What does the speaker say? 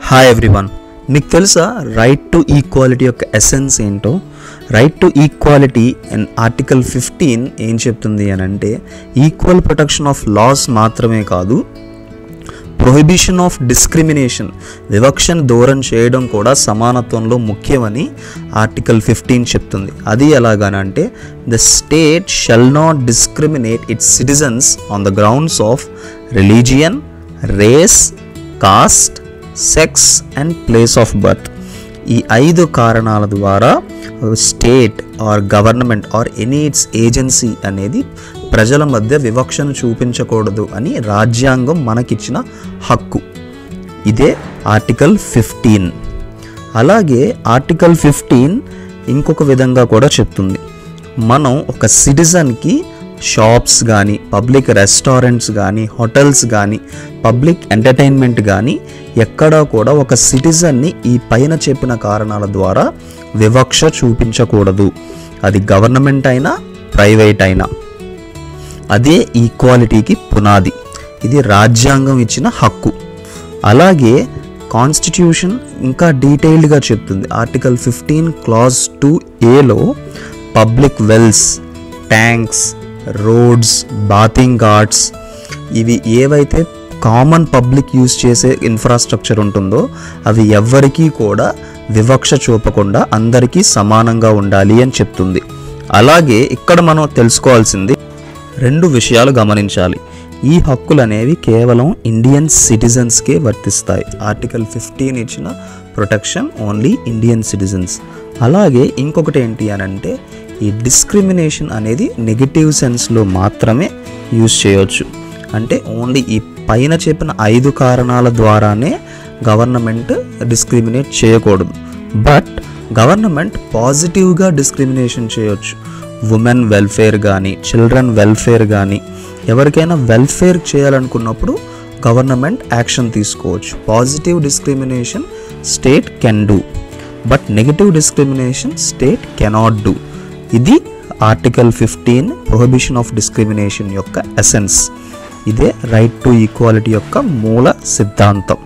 Hi everyone, మీకు తెలుసా right to equality యొక్క ఎసెన్స్ ఏంటో? Right to equality and article 15 ఏం చెప్తుంది అని అంటే, ఈక్వల్ ప్రొటెక్షన్ ఆఫ్ లాస్ మాత్రమే కాదు, ప్రొహిబిషన్ ఆఫ్ డిస్క్రిమినేషన్, వివక్షను దూరం చేయడం కూడా సమానత్వంలో ముఖ్యమని ఆర్టికల్ 15 చెప్తుంది. అది ఎలాగనంటే, the state shall not discriminate its citizens on the grounds of religion, race, caste, sex and place of birth. ఈ 5 కారణాల ద్వారా state or government or any its agency అనేది ప్రజల మధ్య వివక్షను చూపించకూడదు అని రాజ్యాంగం మనకిచ్చిన హక్కు. ఇదే ఆర్టికల్ 15. అలాగే ఆర్టికల్ 15 ఇంకొక విధంగా కూడా చెప్తుంది, మనం ఒక సిటిజన్కి షాప్స్ కానీ, పబ్లిక్ రెస్టారెంట్స్ కానీ, హోటల్స్ కానీ, పబ్లిక్ ఎంటర్టైన్మెంట్ కానీ ఎక్కడా కూడా ఒక సిటిజన్ని ఈ పైన చెప్పిన కారణాల ద్వారా వివక్ష చూపించకూడదు. అది గవర్నమెంట్ అయినా ప్రైవేట్ అయినా. అదే ఈక్వాలిటీకి పునాది. ఇది రాజ్యాంగం ఇచ్చిన హక్కు. అలాగే కాన్స్టిట్యూషన్ ఇంకా డీటెయిల్డ్గా చెప్తుంది. Article 15 clause 2A public wells, tanks, roads, bathing ghats, ఇవి ఏవైతే కామన్ పబ్లిక్ యూజ్ చేసే ఇన్ఫ్రాస్ట్రక్చర్ ఉంటుందో అవి ఎవ్వరికీ కూడా వివక్ష చూపకుండా అందరికీ సమానంగా ఉండాలి అని చెప్తుంది. అలాగే ఇక్కడ మనం తెలుసుకోవాల్సింది 2 విషయాలు గమనించాలి. ఈ హక్కులు అనేవి కేవలం ఇండియన్ సిటిజన్స్కే వర్తిస్తాయి. ఆర్టికల్ 15 ఇచ్చిన ప్రొటెక్షన్ ఓన్లీ ఇండియన్ సిటిజన్స్. అలాగే ఇంకొకటి ఏంటి అని అంటే, ఈ డిస్క్రిమినేషన్ అనేది నెగిటివ్ సెన్స్లో మాత్రమే యూజ్ చేయవచ్చు. అంటే ఓన్లీ ఈ పైన చెప్పిన 5 కారణాల ద్వారానే గవర్నమెంట్ డిస్క్రిమినేట్ చేయకూడదు. బట్ గవర్నమెంట్ పాజిటివ్గా డిస్క్రిమినేషన్ చేయొచ్చు. ఉమెన్ వెల్ఫేర్ కానీ, చిల్డ్రన్ వెల్ఫేర్ కానీ, ఎవరికైనా వెల్ఫేర్ చేయాలనుకున్నప్పుడు గవర్నమెంట్ యాక్షన్ తీసుకోవచ్చు. Positive discrimination state can do, but negative discrimination state cannot do. ఇది ఆర్టికల్ 15 ప్రొహిబిషన్ ఆఫ్ డిస్క్రిమినేషన్ యొక్క ఎసెన్స్. ఇదే రైట్ టు ఈక్వాలిటీ యొక్క మూల సిద్ధాంతం.